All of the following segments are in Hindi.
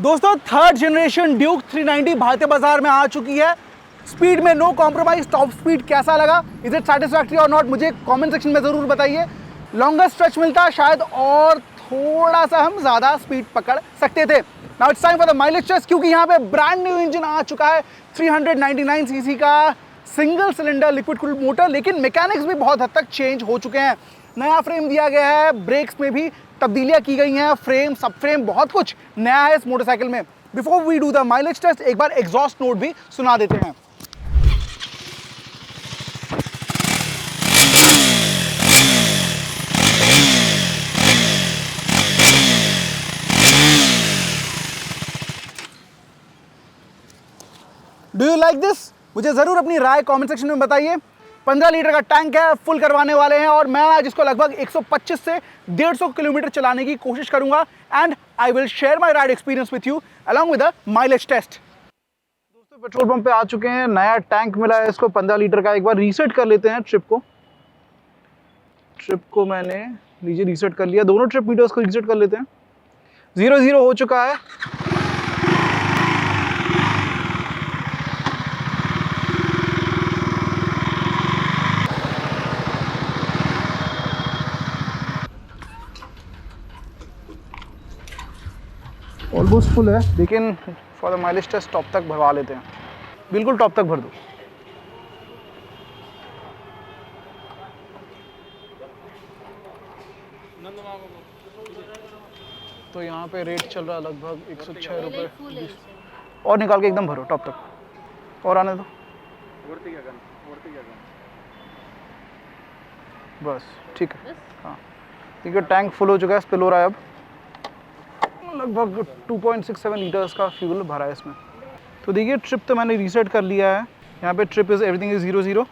दोस्तों थर्ड जनरेशन ड्यूक 390 भारतीय बाजार में आ चुकी है। स्पीड में नो कॉम्प्रोमाइज, टॉप स्पीड कैसा लगा, इज इट सेटिस्फैक्टरी और नॉट, मुझे कमेंट सेक्शन में जरूर बताइए। लॉन्गर स्ट्रेच मिलता शायद और थोड़ा सा हम ज्यादा स्पीड पकड़ सकते थे। Now it's time for the mileage test, क्योंकि यहाँ पे ब्रांड न्यू इंजन आ चुका है 399 सीसी का single cylinder liquid cooled motor, लेकिन मैकेनिक्स भी बहुत हद तक चेंज हो चुके हैं। नया फ्रेम दिया गया है, ब्रेक्स में भी तब्दीलियां की गई हैं, फ्रेम सब फ्रेम बहुत कुछ नया है इस मोटरसाइकिल में। Before we do the mileage test एक बार एग्जॉस्ट नोट भी सुना देते हैं। Do you like this? मुझे जरूर अपनी राय कमेंट सेक्शन में बताइए। 15 लीटर का टैंक है, फुल करवाने वाले हैं और मैं आज इसको लगभग 125 से 150 किलोमीटर चलाने की कोशिश करूंगा and I will share my ride experience with you along with the mileage test. दोस्तों पेट्रोल पंप पे आ चुके हैं, नया टैंक मिला है इसको 15 लीटर का। एक बार रीसेट कर लेते हैं ट्रिप को मैंने लीजिए रीसेट कर लिया, दोनों ट्रिप मीटर्स को रीसेट कर लेते हैं। 0-0 हो चुका है। ऑलमोस्ट फुल है, लेकिन for the mileage test top तक भरवा लेते हैं। बिल्कुल टॉप तक भर दो। तो यहाँ पे रेट चल रहा है लगभग 106 रुपये। और निकाल के एकदम भरो टॉप तक, और आने दो। बस ठीक है। हाँ ठीक है, टैंक फुल हो चुका है, स्पिल हो रहा है अब। लगभग 2.67 लीटर्स का फ्यूल भरा है इसमें। तो देखिए ट्रिप तो मैंने रीसेट कर लिया है। यहाँ पे ट्रिप इज़ एवरीथिंग इज़ 0-0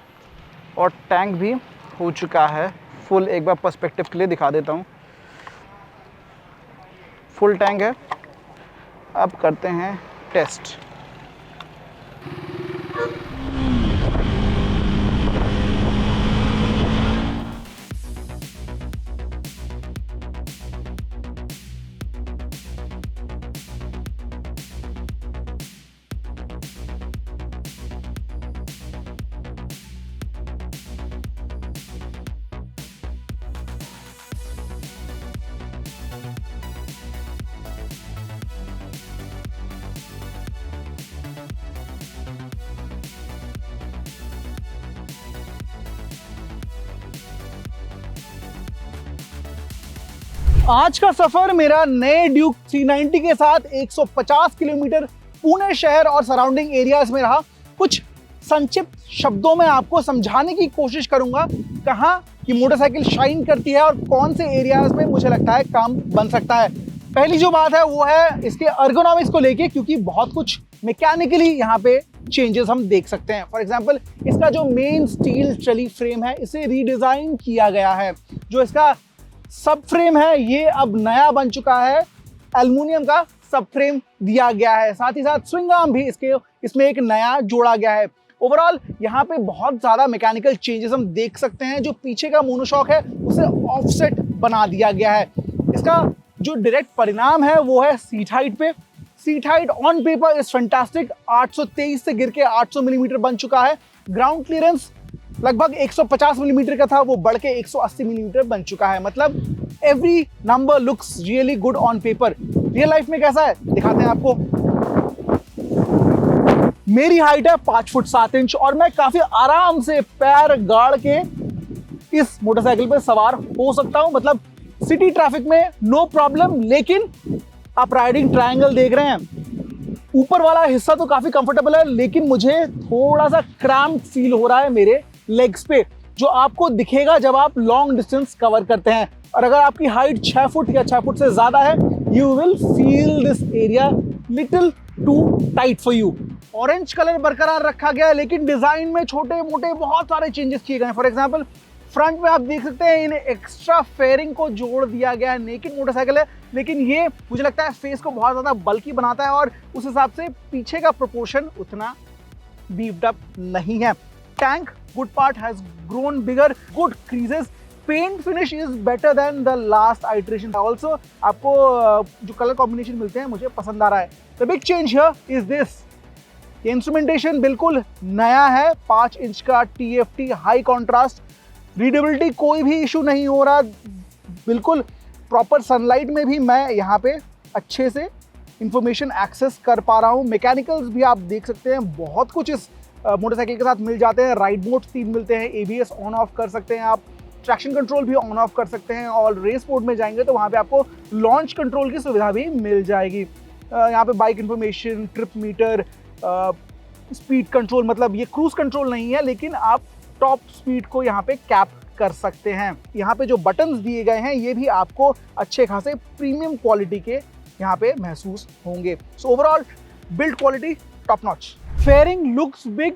और टैंक भी हो चुका है फुल। एक बार पर्सपेक्टिव के लिए दिखा देता हूँ, फुल टैंक है। अब करते हैं टेस्ट। आज का सफर मेरा नए ड्यूक 390 के साथ 150 किलोमीटर पुणे शहर और सराउंडिंग एरियाज में रहा। कुछ संक्षिप्त शब्दों में आपको समझाने की कोशिश करूंगा कहाँ की मोटरसाइकिल शाइन करती है और कौन से एरियाज में मुझे लगता है काम बन सकता है। पहली जो बात है वो है इसके अर्गोनॉमिक्स को लेके, क्योंकि बहुत कुछ मैकेनिकली यहाँ पे चेंजेस हम देख सकते हैं। फॉर एग्जाम्पल इसका जो मेन स्टील ट्रली फ्रेम है इसे रीडिजाइन किया गया है। जो इसका सब फ्रेम है ये अब नया बन चुका है, एल्युमिनियम का सब फ्रेम दिया गया है। साथ ही साथ स्विंग आर्म भी इसमें एक नया जोड़ा गया है। ओवरऑल यहाँ पे बहुत ज़्यादा मैकेनिकल चेंजेस हम देख सकते हैं। जो पीछे का मोनोशॉक है उसे ऑफसेट बना दिया गया है। इसका जो डायरेक्ट परिणाम है वो है सीट हाइट पे। Seat height on paper is fantastic, 823 से गिर के 800 मिलीमीटर बन चुका है। ग्राउंड क्लियरेंस लगभग 150 मिलीमीटर का था, वो बढ़ के 180 मिलीमीटर बन चुका है। मतलब every number looks really good on paper. Real life में कैसा है दिखाते हैं आपको। मेरी हाइट है 5 फुट 7 इंच और मैं काफी आराम से पैर गाड़ के इस मोटरसाइकिल पे सवार हो सकता हूं। मतलब सिटी ट्रैफिक में नो प्रॉब्लम। लेकिन आप राइडिंग ट्रायंगल देख रहे हैं, ऊपर वाला हिस्सा तो काफी कंफर्टेबल है, लेकिन मुझे थोड़ा सा क्रैम्प फील हो रहा है मेरे लेग्स पे, जो आपको दिखेगा जब आप लॉन्ग डिस्टेंस कवर करते हैं। और अगर आपकी हाइट 6 फुट या 6 फुट से ज्यादा है, you will feel this area little too tight for you. Orange colour बरकरार रखा गया है, लेकिन डिजाइन में छोटे मोटे बहुत सारे चेंजेस किए गए हैं। फॉर एग्जाम्पल फ्रंट में आप देख सकते हैं इन एक्स्ट्रा फेयरिंग को जोड़ दिया गया है। नेकेड मोटरसाइकिल है, लेकिन ये मुझे लगता है फेस को बहुत ज्यादा बल्की बनाता है और उस हिसाब से पीछे का प्रोपोर्शन उतना बीफ्ड अप नहीं है। Tank good part has grown bigger, good creases, paint finish is better than the last iteration. Also आपको जो कलर कॉम्बिनेशन मिलते हैं मुझे पसंद आ रहा है। The big change here is this, ये इंस्ट्रूमेंटेशन बिल्कुल नया है, 5 इंच का TFT हाई कॉन्ट्रास्ट, रीडेबिलिटी कोई भी इशू नहीं हो रहा, बिल्कुल प्रॉपर सनलाइट में भी मैं यहाँ पे अच्छे से इंफॉर्मेशन एक्सेस कर पा रहा हूँ। मैकेनिकल्स भी आप देख सकते हैं, बहुत कुछ इस मोटरसाइकिल के साथ मिल जाते हैं। राइड मोड 3 मिलते हैं, ABS ऑन ऑफ कर सकते हैं आप, ट्रैक्शन कंट्रोल भी ऑन ऑफ कर सकते हैं, और रेस मोड में जाएंगे तो वहाँ पे आपको लॉन्च कंट्रोल की सुविधा भी मिल जाएगी। यहाँ पे bike information, trip meter, speed control, मतलब ये क्रूज कंट्रोल नहीं है लेकिन आप टॉप स्पीड को यहाँ पे कैप कर सकते हैं। यहाँ पे जो बटन्स दिए गए हैं ये भी आपको अच्छे खासे प्रीमियम क्वालिटी के यहाँ पे महसूस होंगे। So overall build quality top notch. Fairing looks big,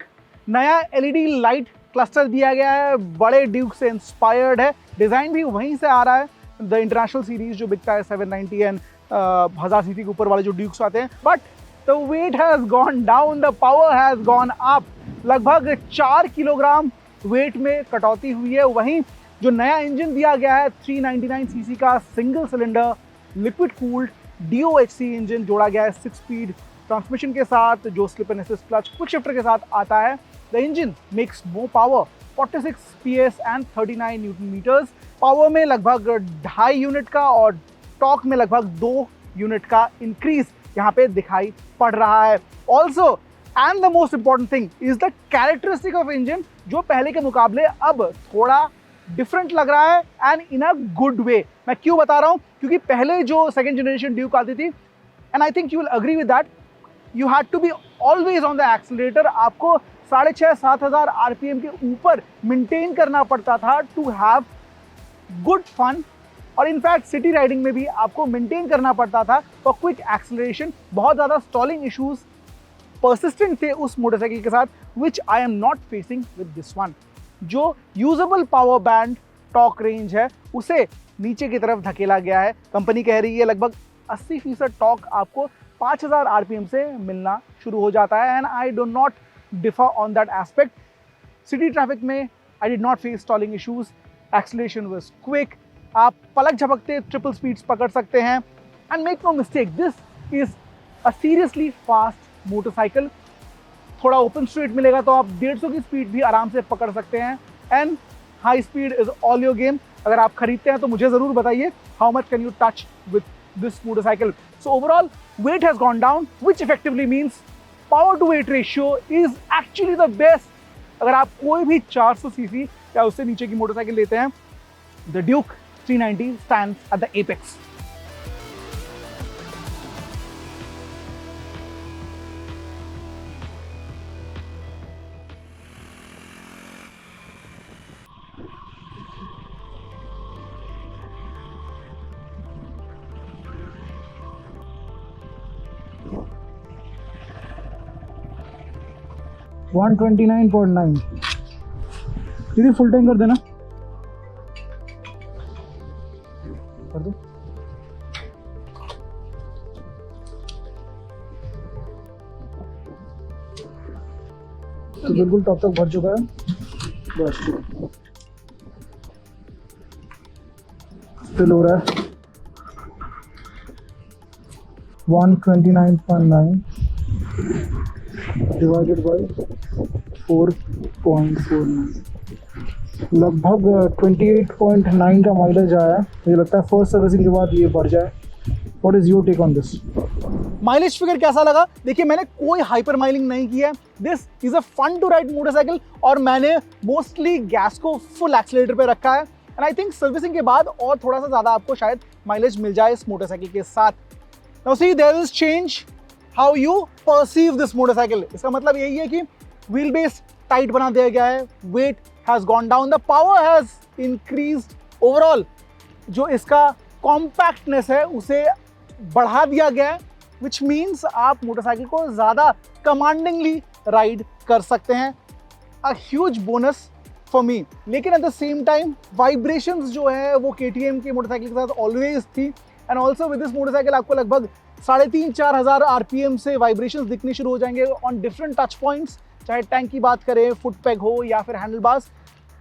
नया LED लाइट क्लस्टर दिया गया है, बड़े ड्यूक से इंस्पायर्ड है, डिजाइन भी वहीं से आ रहा है। द इंटरनेशनल सीरीज जो बिकता है 790 एंड 1000 सीसी के ऊपर वाले जो ड्यूक्स आते हैं, but the weight has gone down, the power has gone up. लगभग 4 किलोग्राम वेट में कटौती हुई है। वहीं जो नया इंजन दिया गया है 399 सीसी का single cylinder liquid cooled DOHC engine जोड़ा गया है 6 स्पीड ट्रांसमिशन के साथ, जो slip and assist clutch quick shifter के साथ आता है। The engine makes more power, 46 PS and 39 Newton metres. Power में लगभग 2.5 यूनिट का और टॉर्क में लगभग 2 यूनिट का इंक्रीज यहाँ पे दिखाई पड़ रहा है। Also and the most important thing is the characteristic of engine, जो पहले के मुकाबले अब थोड़ा डिफरेंट लग रहा है and in a good way. मैं क्यों बता रहा हूँ, क्योंकि पहले जो सेकंड जनरेशन ड्यूक आती थी, and I think you will agree with that, you had to be always on the accelerator. आपको 6,500-7,000 RPM के ऊपर मेंटेन करना पड़ता था टू हैव गुड फन, और इनफैक्ट सिटी राइडिंग में भी आपको मेंटेन करना पड़ता था फॉर क्विक एक्सीलरेशन। बहुत ज़्यादा स्टॉलिंग इश्यूज परसिस्टेंट थे उस मोटरसाइकिल के साथ, which I am not facing with this one. जो usable power band torque range है उसे नीचे की तरफ धकेला गया है। कंपनी कह रही है लगभग 80% टॉर्क आपको 5,000 RPM से मिलना शुरू हो जाता है, and I do not differ on that aspect. City traffic में I did not face stalling issues, acceleration was quick, आप पलक झपकते ट्रिपल स्पीड्स पकड़ सकते हैं। And make no mistake, this is a seriously fast motorcycle. थोड़ा ओपन स्ट्रीट मिलेगा तो आप 150 की स्पीड भी आराम से पकड़ सकते हैं, and high speed is all your game. अगर आप खरीदते हैं तो मुझे ज़रूर बताइए how much can you touch with this motorcycle. So overall weight has gone down, which effectively means power to weight ratio is actually the best। अगर आप कोई भी 400 सीसी या उससे नीचे की मोटरसाइकिल लेते हैं, the Duke 390 stands at the apex। One 29.9 दीदी, फुल टाइम कर देना, कर दो। तो बिल्कुल टॉप तक भर चुका है, बस फिल हो रहा है। 129.9 डिवाइडेड बाई 4.49, लगभग 28.9 का माइलेज आया। मुझे लगता है फर्स्ट सर्विसिंग के बाद ये बढ़ जाए। What is your take on this? Mileage figure कैसा लगा? देखिए, मैंने कोई हाइपर माइलिंग नहीं किया है। This is a fun to ride motorcycle, और मैंने मोस्टली गैस को फुल एक्सीलरेटर पे रखा है, एंड आई थिंक सर्विसिंग के बाद और थोड़ा सा ज़्यादा आपको शायद माइलेज मिल जाए इस मोटरसाइकिल के साथ। Now see, there is change how you perceive this motorcycle. इसका मतलब यही है कि व्हील बेस टाइट बना दिया गया है, weight has gone down, the power has increased. Overall जो इसका कॉम्पैक्टनेस है उसे बढ़ा दिया गया है, विच मीन्स आप मोटरसाइकिल को ज़्यादा कमांडिंगली राइड कर सकते हैं। A huge bonus for me. लेकिन at the same time vibrations जो है वो KTM के मोटरसाइकिल के साथ ऑलवेज थी, and also with this motorcycle आपको लगभग 3,500-4,000 RPM से वाइब्रेशंस दिखने शुरू हो जाएंगे ऑन डिफरेंट टच पॉइंट्स, चाहे टैंक की बात करें, फुट पेग हो या फिर handle bars.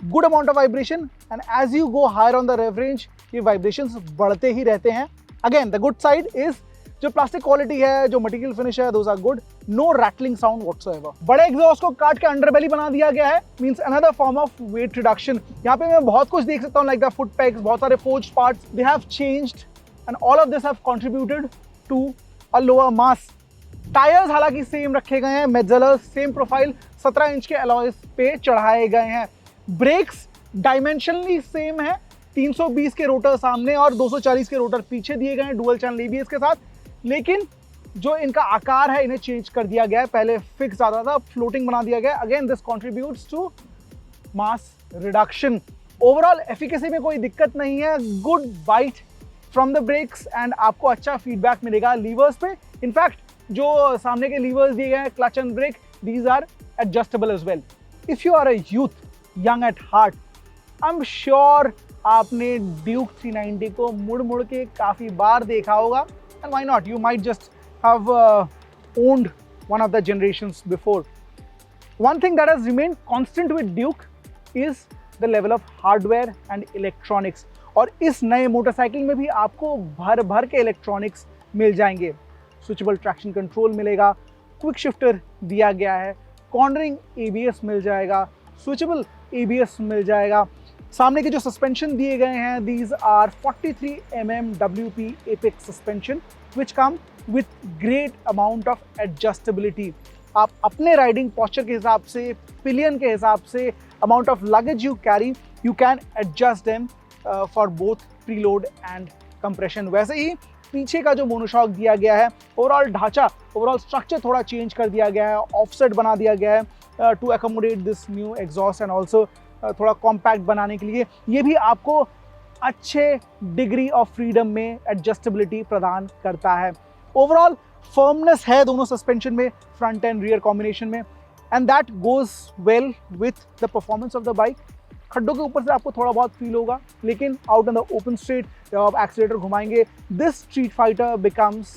Good amount of vibration, and as you go higher on the rev range ये वाइब्रेशंस बढ़ते ही रहते हैं। Again the good side is जो प्लास्टिक क्वालिटी है, जो मटेरियल फिनिश है, those are good, no rattling sound whatsoever. बड़े एग्जॉस्ट को काट के अंडरबेली बना दिया गया है, means another form of weight reduction. यहाँ पे मैं बहुत कुछ देख सकता हूँ, लाइक द फुट पेग्स, बहुत सारे forged parts, they have changed and all of this have contributed to a lower mass. Tyres हालांकि सेम रखे गए हैं, मेटल्स सेम प्रोफाइल 17 इंच के अलॉयज पे चढ़ाए गए हैं। ब्रेक्स डायमेंशनली सेम है, 320 के रोटर सामने और 240 के रोटर पीछे दिए गए हैं डुअल चैनल एबीएस के साथ, लेकिन जो इनका आकार है इन्हें चेंज कर दिया गया है। पहले फिक्स आता था, फ्लोटिंग बना दिया गया। Again this contributes to mass reduction. Overall efficacy में कोई दिक्कत नहीं है, good bite from the brakes and आपको अच्छा फीडबैक मिलेगा लीवर्स पे। इनफैक्ट जो सामने के लीवर्स दिए गए हैं, clutch and brake, these are adjustable as well. If you are a youth, young at heart, I am sure आपने ड्यूक 390 को मुड़ मुड़ के काफी बार देखा होगा, and why not, you might just have owned one of the generations before. One thing that has remained constant with Duke is the level of hardware and electronics, और इस नए मोटरसाइकिल में भी आपको भर भर के इलेक्ट्रॉनिक्स मिल जाएंगे। स्विचेबल ट्रैक्शन कंट्रोल मिलेगा, क्विक शिफ्टर दिया गया है, कॉर्नरिंग एबीएस मिल जाएगा, स्विचेबल एबीएस मिल जाएगा। सामने के जो सस्पेंशन दिए गए हैं, these are 43 mm WP Apex suspension which come with great amount of adjustability. आप अपने राइडिंग पॉस्चर के हिसाब से, पिलियन के हिसाब से, amount of luggage you carry, you can adjust them for both preload and compression. वैसे ही पीछे का जो मोनोशॉक दिया गया है, ओवरऑल ढांचा, ओवरऑल स्ट्रक्चर थोड़ा चेंज कर दिया गया है, ऑफसेट बना दिया गया है to accommodate this new exhaust and also थोड़ा कॉम्पैक्ट बनाने के लिए। ये भी आपको अच्छे डिग्री ऑफ फ्रीडम में एडजस्टेबिलिटी प्रदान करता है। ओवरऑल फर्मनेस है दोनों सस्पेंशन में, फ्रंट एंड रियर कॉम्बिनेशन में, and that goes well with the performance of the bike. खड्डों के ऊपर से आपको थोड़ा बहुत फील होगा, लेकिन out on the open street जब आप एक्सीलेटर घुमाएंगे, this street fighter becomes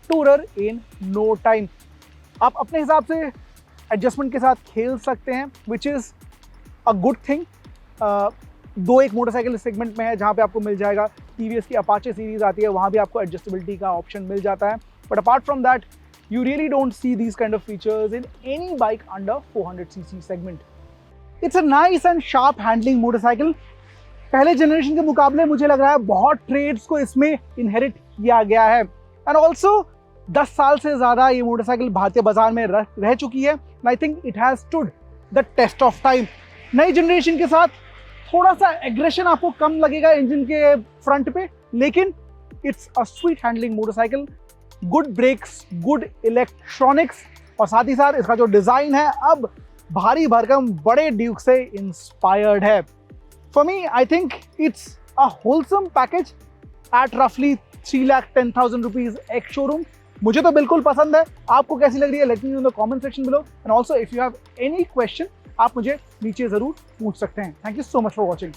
tourer in no time. आप अपने हिसाब से एडजस्टमेंट के साथ खेल सकते हैं, which is a good thing. दो एक मोटरसाइकिल सेगमेंट में है जहाँ पे आपको मिल जाएगा, टीवीएस की अपाचे सीरीज आती है, वहाँ भी आपको एडजस्टेबिलिटी का ऑप्शन मिल जाता है। But apart from that you really don't see these kind of features in any bike under 400cc segment. It's a nice and sharp handling motorcycle. पहले जनरेशन के मुकाबले मुझे लग रहा है बहुत ट्रेड्स को इसमें इनहेरिट किया गया है, एंड ऑल्सो 10 साल से ज़्यादा ये मोटरसाइकिल भारतीय बाजार में रह चुकी है, and I think it has stood the test of time. नई जनरेशन के साथ थोड़ा सा एग्रेशन आपको कम लगेगा इंजन के फ्रंट पे, लेकिन it's a sweet handling motorcycle, good brakes, good electronics, और साथ ही साथ इसका जो डिज़ाइन है अब भारी भरकम बड़े ड्यूक से इंस्पायर्ड है। For me I think it's a wholesome package at रफली 3,10,000 रुपीज एक्स शोरूम। मुझे तो बिल्कुल पसंद है, आपको कैसी लग रही है let me know in the comment section below, and also if you have any question आप मुझे नीचे ज़रूर पूछ सकते हैं। Thank you so much for watching.